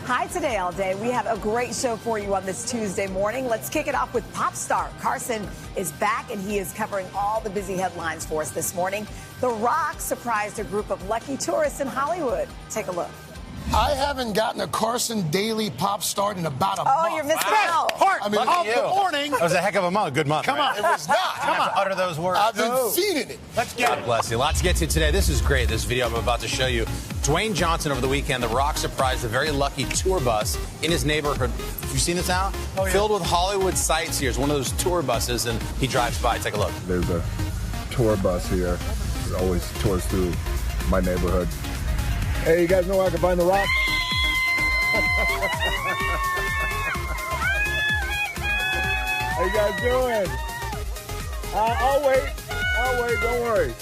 Hi, Today All Day. We have a great show for you on this Tuesday morning. Let's kick it off with pop star Carson is back, and he is covering all the busy headlines for us this morning. The Rock surprised a group of lucky tourists in Hollywood. Take a look. I haven't gotten a Carson Daily pop start in about a month. Oh, you're missing out. I mean, the morning. That was a heck of a month. Good month. Come on. It was not. Come on. Utter those words. I've been feeding it. Let's get it. God bless you. Lots to get to today. This is great, this video I'm about to show you. Dwayne Johnson over the weekend, The Rock surprised a very lucky tour bus in his neighborhood. Have you seen this now? Oh, yeah. Filled with Hollywood sightseers, one of those tour buses, and he drives by. Take a look. There's a tour bus here. It always tours through my neighborhood. Hey, you guys know where I can find The Rock? How you guys doing? I'll wait, don't worry.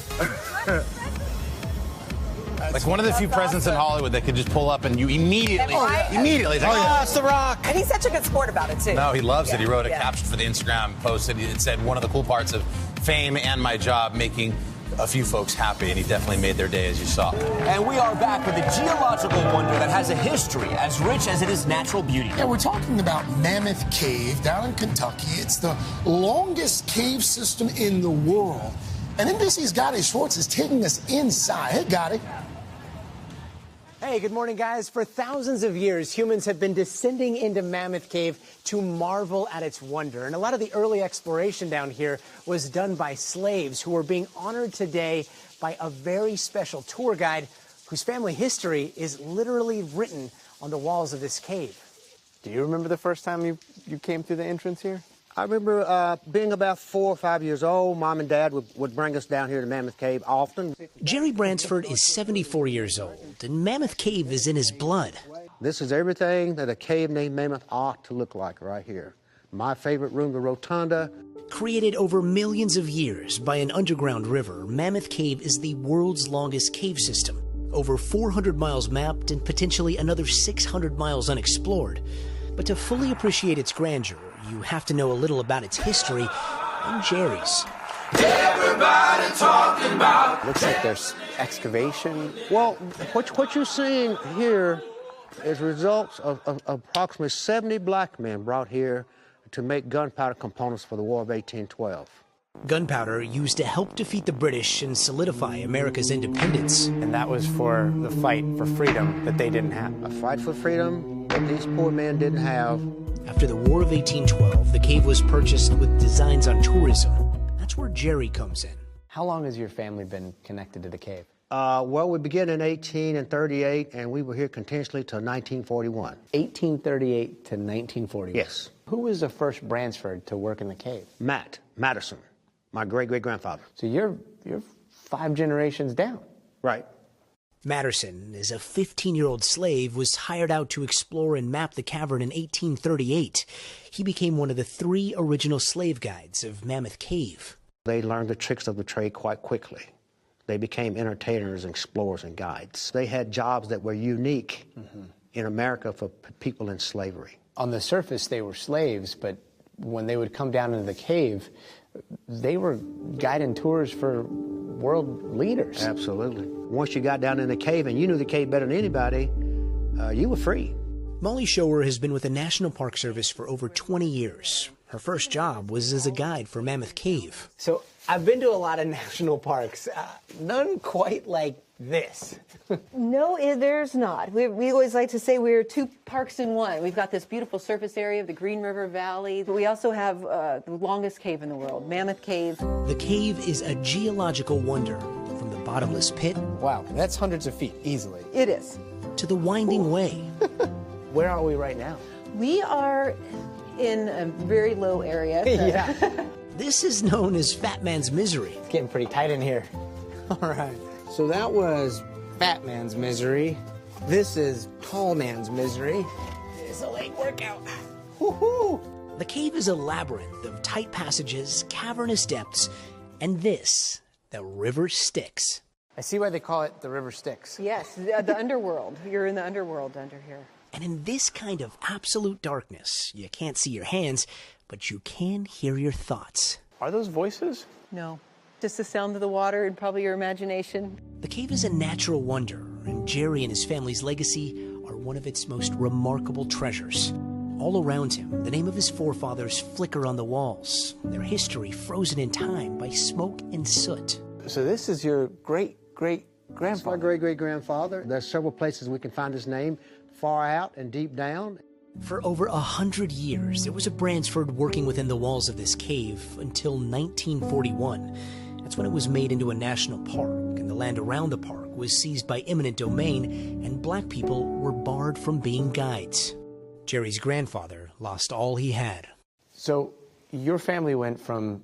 Like one of the few presidents in Hollywood that could just pull up and you immediately, it's like, oh, it's The Rock. And he's such a good sport about it, too. No, he loves it. He wrote a caption for the Instagram post, and it said, one of the cool parts of fame and my job, making a few folks happy, and he definitely made their day, as you saw. And we are back with a geological wonder that has a history as rich as it is natural beauty. Yeah, we're talking about Mammoth Cave down in Kentucky. It's the longest cave system in the world. And NBC's Gadi Schwartz is taking us inside. Hey, Gadi. Hey, good morning, guys. For thousands of years, humans have been descending into Mammoth Cave to marvel at its wonder. And a lot of the early exploration down here was done by slaves who are being honored today by a very special tour guide whose family history is literally written on the walls of this cave. Do you remember the first time you came through the entrance here? I remember being about 4 or 5 years old. Mom and Dad would bring us down here to Mammoth Cave often. Jerry Bransford is 74 years old, and Mammoth Cave is in his blood. This is everything that a cave named Mammoth ought to look like right here. My favorite room, the rotunda. Created over millions of years by an underground river, Mammoth Cave is the world's longest cave system. Over 400 miles mapped and potentially another 600 miles unexplored. But to fully appreciate its grandeur, you have to know a little about its history and Jerry's. Everybody talking about. Looks like there's excavation. Well, what you're seeing here is results of approximately 70 black men brought here to make gunpowder components for the War of 1812. Gunpowder used to help defeat the British and solidify America's independence. And that was for the fight for freedom that they didn't have. A fight for freedom that these poor men didn't have. After the War of 1812, the cave was purchased with designs on tourism. That's where Jerry comes in. How long has your family been connected to the cave? Well, we began in 1838, and we were here continuously till 1941. 1838 to 1941? Yes. Who was the first Bransford to work in the cave? Madison, my great-great-grandfather. So you're 5 generations down. Right. Matterson, as a 15-year-old slave, was hired out to explore and map the cavern in 1838. He became one of the 3 original slave guides of Mammoth Cave. They learned the tricks of the trade quite quickly. They became entertainers, explorers, and guides. They had jobs that were unique in America for people in slavery. On the surface, they were slaves, but when they would come down into the cave, they were guiding tours for world leaders. Absolutely. Once you got down in the cave and you knew the cave better than anybody, you were free. Molly Shower has been with the National Park Service for over 20 years. Her first job was as a guide for Mammoth Cave. So I've been to a lot of national parks, none quite like this. No, there's not. We always like to say we're 2 parks in one. We've got this beautiful surface area of the Green River Valley, but we also have the longest cave in the world, Mammoth Cave. The cave is a geological wonder, from the bottomless pit. Wow, that's hundreds of feet, easily. It is. To the winding way. Where are we right now? We are in a very low area. Yeah. This is known as Fat Man's Misery. It's getting pretty tight in here. All right. So that was Fat Man's Misery. This is Tall Man's Misery. It's a late workout. Woohoo! The cave is a labyrinth of tight passages, cavernous depths, and this, the River Styx. I see why they call it the River Styx. Yes, the underworld. You're in the underworld under here. And in this kind of absolute darkness, you can't see your hands, but you can hear your thoughts. Are those voices? No, just the sound of the water and probably your imagination. The cave is a natural wonder, and Jerry and his family's legacy are are one of its most remarkable treasures. All around him, the name of his forefathers flicker on the walls, their history frozen in time by smoke and soot. So this is your great-great-grandfather? It's my great-great-grandfather. There's several places we can find his name, far out and deep down. For over 100 years, there was a Bransford working within the walls of this cave until 1941. That's when it was made into a national park, and the land around the park was seized by eminent domain, and black people were barred from being guides. Jerry's grandfather lost all he had. So your family went from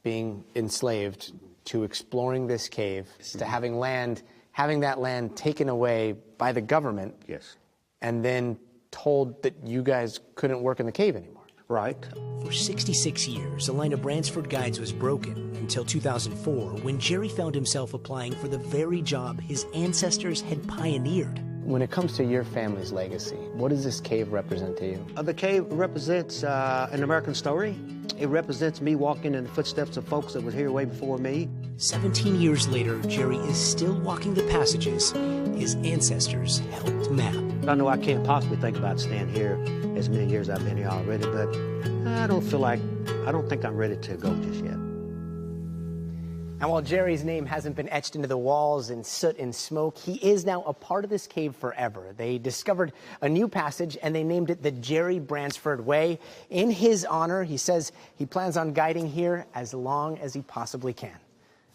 being enslaved to exploring this cave to having that land taken away by the government. Yes. And then told that you guys couldn't work in the cave anymore. Right. For 66 years, the line of Bransford guides was broken until 2004, when Jerry found himself applying for the very job his ancestors had pioneered. When it comes to your family's legacy, what does this cave represent to you? The cave represents an American story. It represents me walking in the footsteps of folks that were here way before me. 17 years later, Jerry is still walking the passages his ancestors helped map. I know I can't possibly think about staying here as many years I've been here already, but I don't think I'm ready to go just yet. And while Jerry's name hasn't been etched into the walls in soot and smoke, he is now a part of this cave forever. They discovered a new passage, and they named it the Jerry Bransford Way. In his honor, he says he plans on guiding here as long as he possibly can.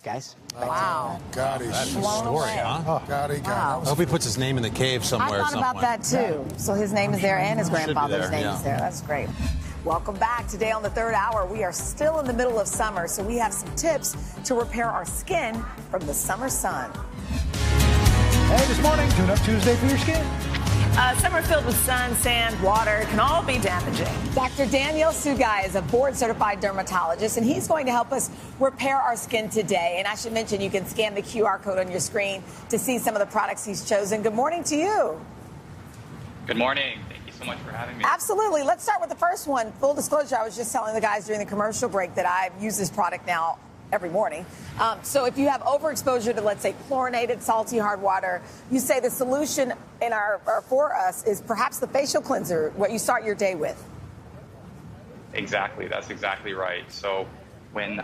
Guys? Wow. Gadi. That's a story, huh? Gadi. Wow. I hope he puts his name in the cave somewhere. I thought about that too. So his name is there and his grandfather's name is there. That's great. Welcome back. Today on the third hour, we are still in the middle of summer, so we have some tips to repair our skin from the summer sun. Hey, this morning, Tune Up Tuesday for your skin. Summer filled with sun, sand, water can all be damaging. Dr. Daniel Sugai is a board-certified dermatologist, and he's going to help us repair our skin today. And I should mention, you can scan the QR code on your screen to see some of the products he's chosen. Good morning to you. Good morning. Thank you so much for having me. Absolutely. Let's start with the first one. Full disclosure, I was just telling the guys during the commercial break that I use this product now every morning. So if you have overexposure to, let's say, chlorinated, salty, hard water, you say the solution in for us is perhaps the facial cleanser, what you start your day with. Exactly. That's exactly right. So when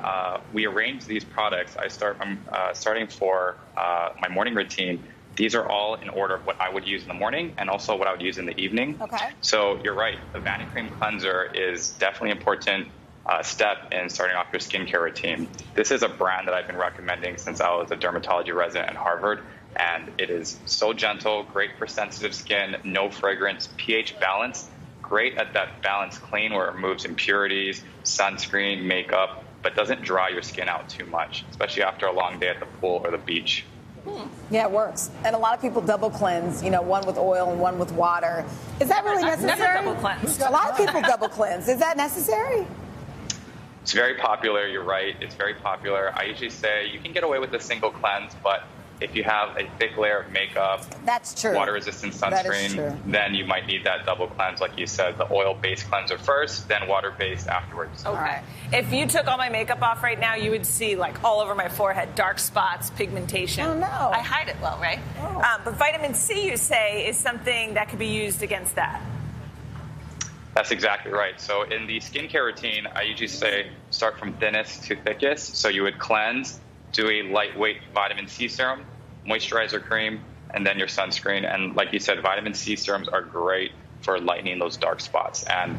we arrange these products, I'm starting for my morning routine. These are all in order of what I would use in the morning and also what I would use in the evening. Okay. So you're right. The Vanity Cream Cleanser is definitely important step in starting off your skincare routine. This is a brand that I've been recommending since I was a dermatology resident at Harvard, and it is so gentle, great for sensitive skin, no fragrance, pH balance, great at that balance clean where it removes impurities, sunscreen, makeup, but doesn't dry your skin out too much, especially after a long day at the pool or the beach. Yeah, it works. And a lot of people double cleanse, one with oil and one with water. Is that really necessary? Never double cleanse. A lot of people double cleanse. Is that necessary? It's very popular. You're right. It's very popular. I usually say you can get away with a single cleanse, but if you have a thick layer of makeup, that's true, water-resistant sunscreen, then you might need that double cleanse, like you said, the oil-based cleanser first, then water-based afterwards. Okay. If you took all my makeup off right now, you would see, like, all over my forehead, dark spots, pigmentation. Oh, no. I hide it well, right? Oh. But vitamin C, you say, is something that could be used against that. That's exactly right. So in the skincare routine, I usually say start from thinnest to thickest. So you would cleanse, do a lightweight vitamin C serum, moisturizer cream, and then your sunscreen. And like you said, vitamin C serums are great for lightening those dark spots. And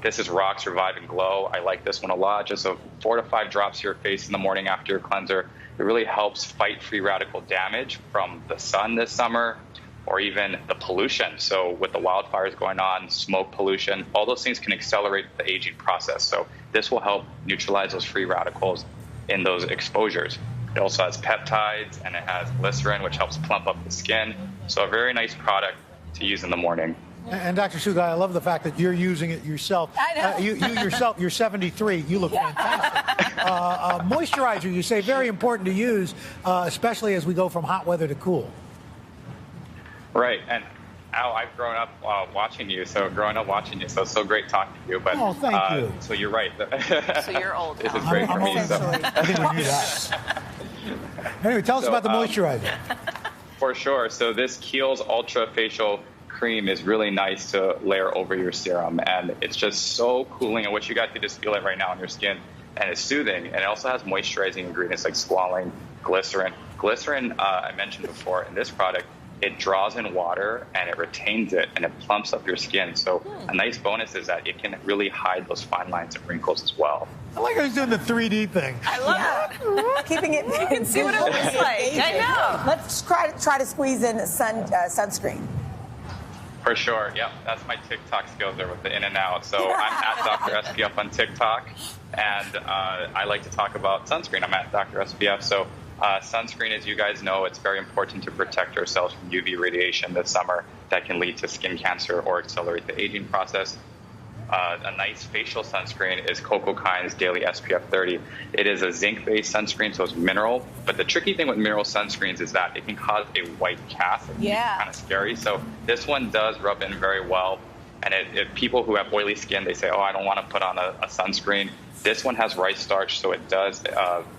this is Rock's Revive and Glow. I like this one a lot. Just 4 to 5 drops to your face in the morning after your cleanser. It really helps fight free radical damage from the sun this summer, or even the pollution. So with the wildfires going on, smoke pollution, all those things can accelerate the aging process. So this will help neutralize those free radicals in those exposures. It also has peptides, and it has glycerin, which helps plump up the skin. So a very nice product to use in the morning. And Dr. Sugai, I love the fact that you're using it yourself. I know. You yourself, you're 73. You look fantastic. Moisturizer, you say, very important to use, especially as we go from hot weather to cool. Right, and Al, I've grown up watching you, so it's so great talking to you. But thank you. So you're right. So you're old. This is great for me. So. I think we knew that. Anyway, tell us about the moisturizer. For sure. So this Kiehl's Ultra Facial cream is really nice to layer over your serum, and it's just so cooling. I wish you guys could just feel it right now on your skin, and it's soothing. And it also has moisturizing ingredients like squalane, glycerin. Glycerin, I mentioned before, in this product, it draws in water and it retains it and it plumps up your skin. So a nice bonus is that it can really hide those fine lines and wrinkles as well. I like how he's doing the 3D thing. I love it. Keeping it. You can see what it looks like. I know. Let's try to squeeze in sunscreen. For sure, yeah. That's my TikTok skills there with the in and out. So I'm at Dr. SPF on TikTok, and I like to talk about sunscreen. I'm at Dr. SPF. So sunscreen, as you guys know, it's very important to protect ourselves from UV radiation this summer that can lead to skin cancer or accelerate the aging process. A nice facial sunscreen is Cocokine's Daily SPF 30. It is a zinc-based sunscreen, so it's mineral. But the tricky thing with mineral sunscreens is that it can cause a white cast. Yeah. Kind of scary. So this one does rub in very well. And if people who have oily skin, they say, oh, I don't want to put on a sunscreen. This one has rice starch, so it does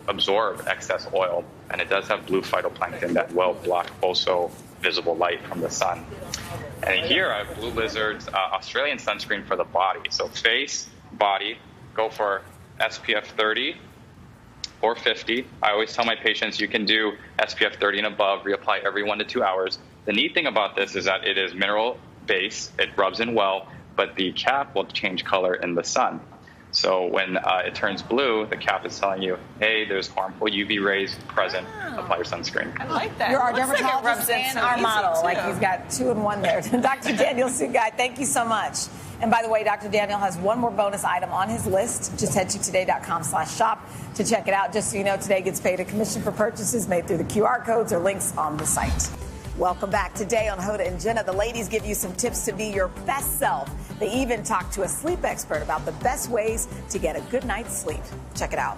absorb excess oil. And it does have blue phytoplankton that will block also visible light from the sun. And here I have Blue Lizard's Australian sunscreen for the body. So face, body, go for SPF 30 or 50. I always tell my patients you can do SPF 30 and above, reapply every 1 to 2 hours. The neat thing about this is that it is mineral base, it rubs in well, but the cap will change color in the sun. So when it turns blue, the cap is telling you, hey, there's harmful UV rays present. Apply your sunscreen. I like that. You're our Looks like it dermatologist rubs in and so our easy, model. too. Like he's got 2 in 1 there. Dr. Daniel Sugai, thank you so much. And by the way, Dr. Daniel has one more bonus item on his list. Just head to today.com/shop to check it out. Just so you know, Today gets paid a commission for purchases made through the QR codes or links on the site. Welcome back. Today on Hoda and Jenna, the ladies give you some tips to be your best self. They even talk to a sleep expert about the best ways to get a good night's sleep. Check it out.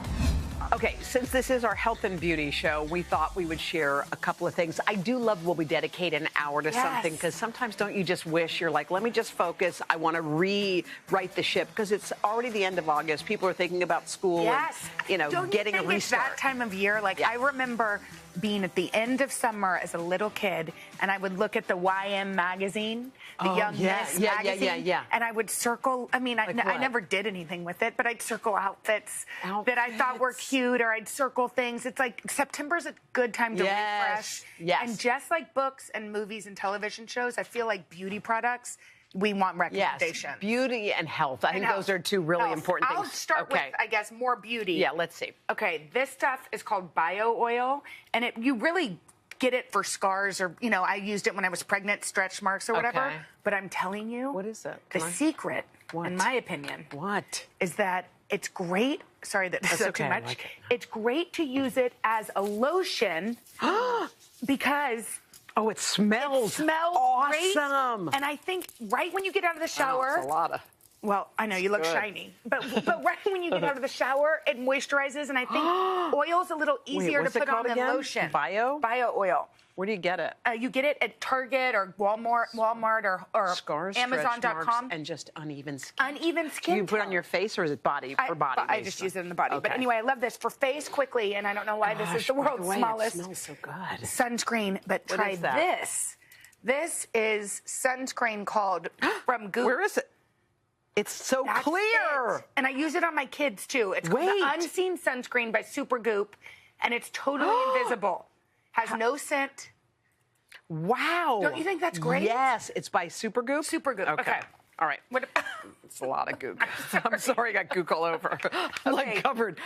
Okay, since this is our health and beauty show, we thought we would share a couple of things. I do love when we dedicate an hour to something, because sometimes don't you just wish you're like, let me just focus. I want to rewrite the ship, because it's already the end of August. People are thinking about school and, you know, Don't getting you a think it's restart. that time of year? Like, I remember being at the end of summer as a little kid, and I would look at the YM magazine, the Young Miss magazine, and I would circle. I mean, I never did anything with it, but I'd circle outfits that I thought were cute, or I'd circle things. It's like September's a good time to refresh. And just like books and movies and television shows, I feel like beauty products, we want recommendation. Yes, beauty and health. I think those are 2 really important things. I'll start with, I guess, more beauty. Yeah, let's see. Okay, this stuff is called bio oil, and you really get it for scars, or, you know, I used it when I was pregnant, stretch marks or whatever. But I'm telling you, what is it? The secret, in my opinion, is that it's great. Sorry that this is too much. Like it. It's great to use it as a lotion because it smells awesome. Great. And I think right when you get out of the shower, it's a lot of. Well, I know you look shiny, but right when you get out of the shower, it moisturizes, and I think oil's a little easier to put on than lotion. Bio oil. Where do you get it? You get it at Target or Walmart or Scars, Amazon.com. And just uneven skin. Uneven skin. Do you put it on your face, or is it body? I just use it in the body. But anyway, I love this for face quickly, and I don't know why this is the world's smallest. It smells so good. Sunscreen, but try this. This is sunscreen called from Goop. Where is it? It's so clear. And I use it on my kids, too. It's called the Unseen Sunscreen by Supergoop, and it's totally invisible. Has no scent. Wow. Don't you think that's great? Yes. It's by Supergoop? Supergoop. Okay. All right. It's a lot of gook. I'm sorry, I got gook all over. I'm like covered.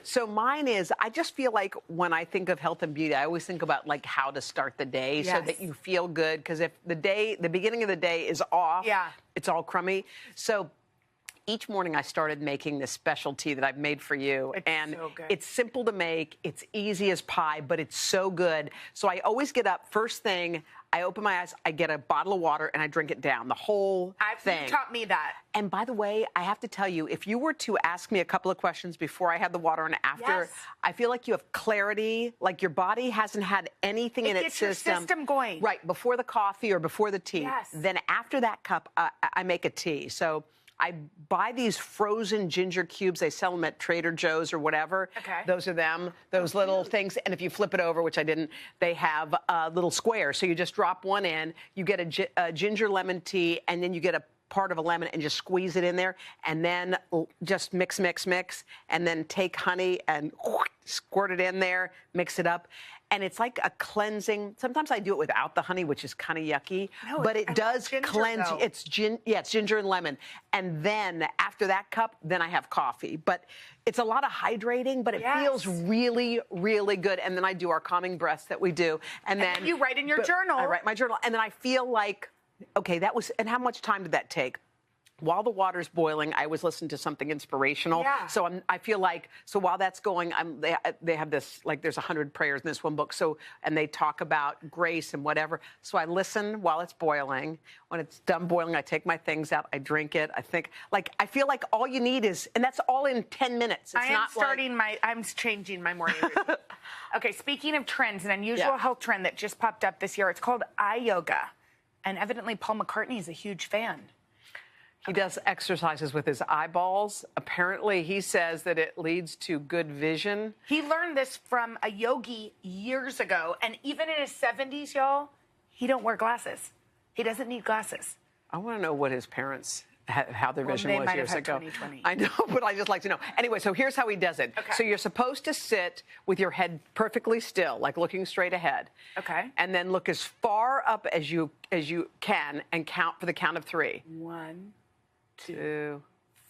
So mine is, I just feel like when I think of health and beauty, I always think about like how to start the day so that you feel good. Because if the beginning of the day is off, it's all crummy. So each morning I started making this special tea that I've made for you. It's so good. It's simple to make. It's easy as pie, but it's so good. So I always get up first thing. I open my eyes, I get a bottle of water, and I drink it down, the whole thing. You taught me that. And by the way, I have to tell you, if you were to ask me a couple of questions before I had the water and after, I feel like you have clarity, like your body hasn't had anything in its system. Your system going. Right, before the coffee or before the tea. Then after that cup, I make a tea. So I buy these frozen ginger cubes. They sell them at Trader Joe's or whatever. Okay. Those are them, those little things. And if you flip it over, which I didn't, they have little squares. So you just drop one in, you get a ginger lemon tea, and then you get a part of a lemon and just squeeze it in there, and then just mix, and then take honey and squirt it in there, mix it up. And it's like a cleansing. Sometimes I do it without the honey, which is kind of yucky, but it does cleanse. Though. It's ginger and lemon. And then after that cup, then I have coffee. But it's a lot of hydrating, but it feels really, really good. And then I do our calming breaths that we do. And then you write in your journal. I write my journal. And then I feel like, okay, that was, and how much time did that take? While the water's boiling, I was listening to something inspirational. Yeah. So I feel like, so while that's going, they have this, like there's 100 prayers in this one book. So, and they talk about grace and whatever. So I listen while it's boiling. When it's done boiling, I take my things out, I drink it. I think, like, I feel like all you need is, and that's all in 10 minutes. It's I'm changing my morning routine. Okay, speaking of trends, an unusual health trend that just popped up this year, it's called eye yoga. And evidently Paul McCartney is a huge fan. He does exercises with his eyeballs. Apparently, he says that it leads to good vision. He learned this from a yogi years ago, and even in his 70s, y'all, he don't wear glasses. He doesn't need glasses. I want to know what his parents, how their vision was years ago. 20/20. I know, but I just like to know. Anyway, so here's how he does it. Okay. So you're supposed to sit with your head perfectly still, like looking straight ahead. Okay. And then look as far up as you can and count for the count of 3. 1, 2,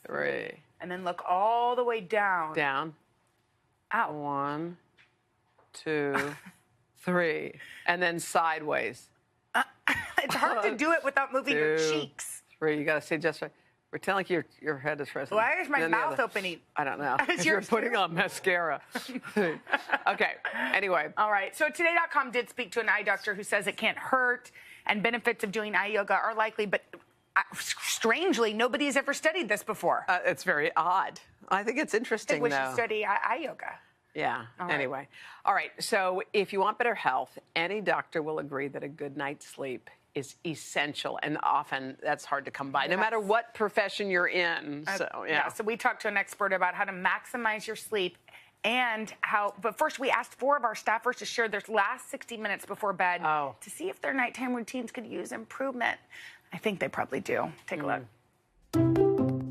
3. And then look all the way down. Down. Out. 1, 2, 3. And then sideways. It's hard to do it without moving your 2, cheeks. 3. You got to say just right. Pretend like your head is resting. Why is my Then the mouth other. opening? I don't know. Is You're yours putting too? on mascara. Okay. Anyway. All right. So Today.com did speak to an eye doctor who says it can't hurt and benefits of doing eye yoga are likely, but strangely, nobody has ever studied this before. It's very odd. I think it's interesting, I think we though. should study eye yoga. Yeah. All right. Anyway. All right. So if you want better health, any doctor will agree that a good night's sleep is essential, and often that's hard to come by, no matter what profession you're in. So we talked to an expert about how to maximize your sleep and how, but first we asked 4 of our staffers to share their last 60 minutes before bed to see if their nighttime routines could use improvement. I think they probably do. Take a look.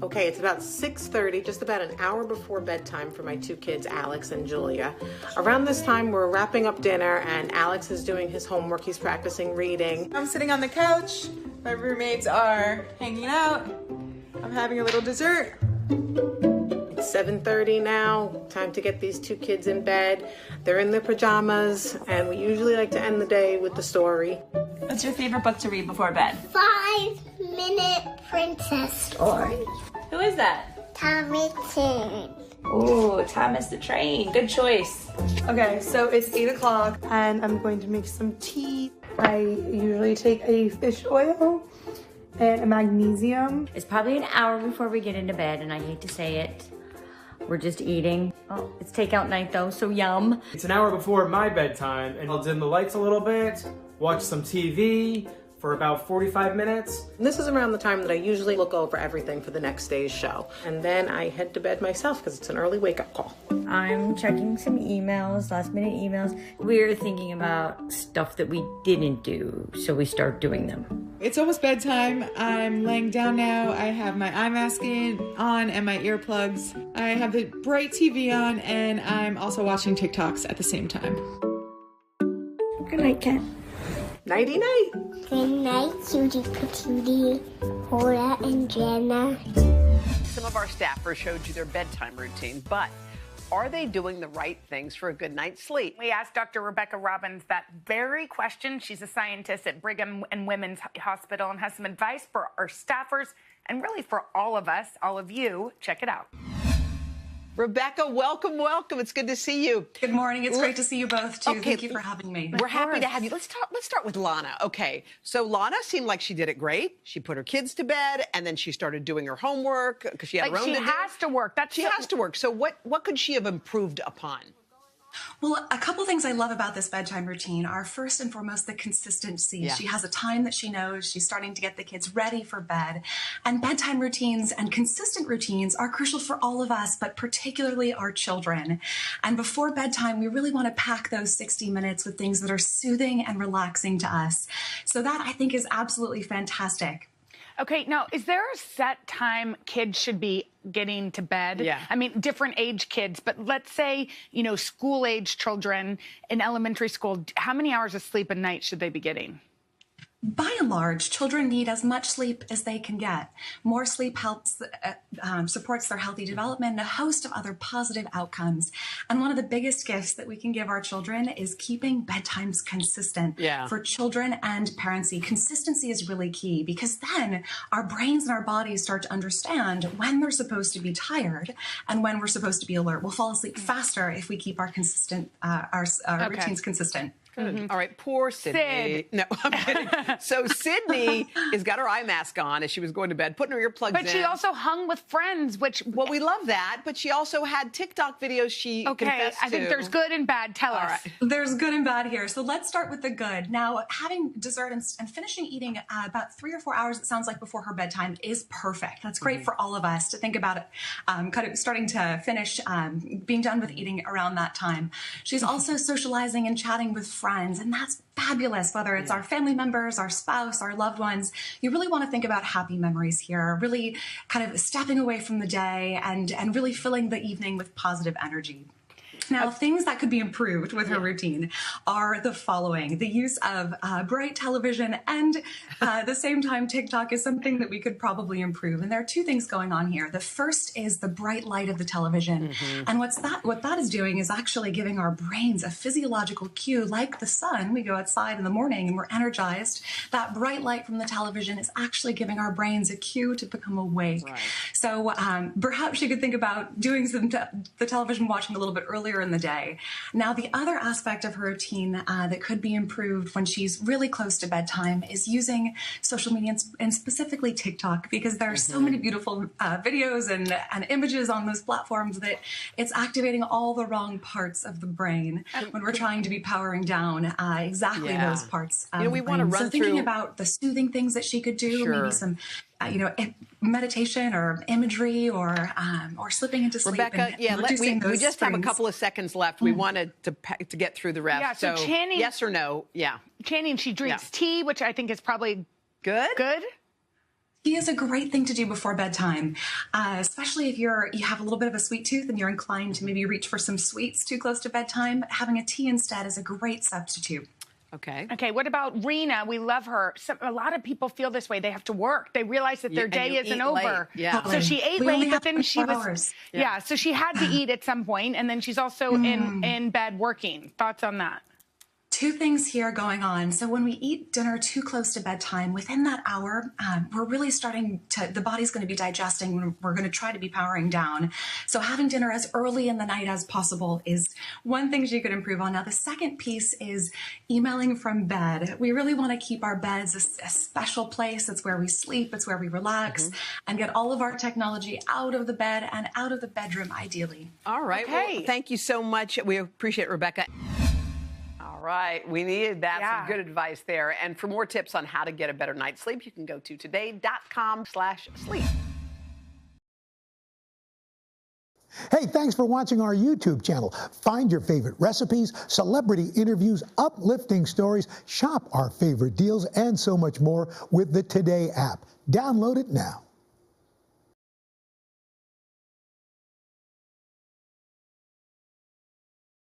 Okay, it's about 6:30, just about an hour before bedtime for my 2 kids, Alex and Julia. Around this time, we're wrapping up dinner, and Alex is doing his homework. He's practicing reading. I'm sitting on the couch. My roommates are hanging out. I'm having a little dessert. It's 7:30 now. Time to get these 2 kids in bed. They're in their pajamas, and we usually like to end the day with the story. What's your favorite book to read before bed? 5-Minute Princess Story. Who is that? Tommy Tin. Ooh, Thomas the Train. Good choice. Okay, so it's 8 o'clock and I'm going to make some tea. I usually take a fish oil and a magnesium. It's probably an hour before we get into bed, and I hate to say it, we're just eating. Oh, it's takeout night though, so yum. It's an hour before my bedtime, and I'll dim the lights a little bit, watch some TV for about 45 minutes. This is around the time that I usually look over everything for the next day's show. And then I head to bed myself because it's an early wake-up call. I'm checking some emails, last minute emails. We're thinking about stuff that we didn't do, so we start doing them. It's almost bedtime. I'm laying down now. I have my eye mask on and my earplugs. I have the bright TV on, and I'm also watching TikToks at the same time. Good night, Kat. Nighty-night. Good night, cutie patootie, Hola and Jenna. Some of our staffers showed you their bedtime routine, but are they doing the right things for a good night's sleep? We asked Dr. Rebecca Robbins that very question. She's a scientist at Brigham and Women's Hospital and has some advice for our staffers and really for all of us, all of you. Check it out. Rebecca, welcome, welcome. It's good to see you. Good morning. It's great to see you both, too. Thank you for having me. We're happy to have you. Let's start with Lana. Okay, so Lana seemed like she did it great. She put her kids to bed, and then she started doing her homework because she had her own to do. She has to work. She has to work. So what could she have improved upon? Well, a couple things I love about this bedtime routine are first and foremost the consistency. Yeah. She has a time that she knows. She's starting to get the kids ready for bed. And bedtime routines and consistent routines are crucial for all of us, but particularly our children. And before bedtime, we really want to pack those 60 minutes with things that are soothing and relaxing to us. So that, I think, is absolutely fantastic. Okay, now, is there a set time kids should be getting to bed? Yeah. I mean, different age kids, but let's say, you know, school-age children in elementary school, how many hours of sleep a night should they be getting? By and large, children need as much sleep as they can get. More sleep helps, supports their healthy development and a host of other positive outcomes. And one of the biggest gifts that we can give our children is keeping bedtimes consistent. Yeah. For children and parents, consistency is really key because then our brains and our bodies start to understand when they're supposed to be tired and when we're supposed to be alert. We'll fall asleep faster if we keep our consistent, our routines consistent. Good. All right, poor Sydney. Sid. No, I'm kidding. So Sydney has got her eye mask on as she was going to bed, putting her earplugs in. But she also hung with friends, which... Well, we love that, but she also had TikTok videos she confessed to. I think there's good and bad. Tell us. Right. There's good and bad here. So let's start with the good. Now, having dessert and finishing eating about 3 or 4 hours, it sounds like, before her bedtime is perfect. That's great for all of us to think about it, kind of starting to finish, being done with eating around that time. She's also socializing and chatting with friends, and that's fabulous, whether it's our family members, our spouse, our loved ones. You really want to think about happy memories here, really kind of stepping away from the day and really filling the evening with positive energy. Now, things that could be improved with her routine are the following. The use of bright television and at the same time TikTok is something that we could probably improve. And there are two things going on here. The first is the bright light of the television. And what that is doing is actually giving our brains a physiological cue like the sun. We go outside in the morning and we're energized. That bright light from the television is actually giving our brains a cue to become awake. Right. So perhaps you could think about doing the television watching a little bit earlier in the day. Now, the other aspect of her routine that could be improved when she's really close to bedtime is using social media and specifically TikTok, because there are so many beautiful videos and images on those platforms that it's activating all the wrong parts of the brain when we're trying to be powering down exactly those parts. We want to run so thinking about the soothing things that she could do, maybe some meditation or imagery or slipping into sleep. Rebecca, we just have a couple of seconds left. We wanted to get through the rest. Yeah, so Channing, yes or no? Yeah. Channing, she drinks tea, which I think is probably good. Good. Tea is a great thing to do before bedtime, especially if you have a little bit of a sweet tooth and you're inclined to maybe reach for some sweets too close to bedtime. Having a tea instead is a great substitute. Okay, what about Rena? We love her. A lot of people feel this way. They have to work. They realize that their day isn't over. Yeah. So she ate late, but then she was... Yeah, so she had to eat at some point, and then she's also in bed working. Thoughts on that? Two things here going on. So when we eat dinner too close to bedtime, within that hour, we're really starting to, the body's going to be digesting. We're going to try to be powering down. So having dinner as early in the night as possible is one thing she could improve on. Now, the second piece is emailing from bed. We really want to keep our beds a special place. It's where we sleep. It's where we relax and get all of our technology out of the bed and out of the bedroom, ideally. All right. Well, thank you so much. We appreciate it, Rebecca. All right, we needed that. Some good advice there. And for more tips on how to get a better night's sleep, you can go to today.com/sleep. Hey, thanks for watching our YouTube channel. Find your favorite recipes, celebrity interviews, uplifting stories, shop our favorite deals, and so much more with the Today app. Download it now.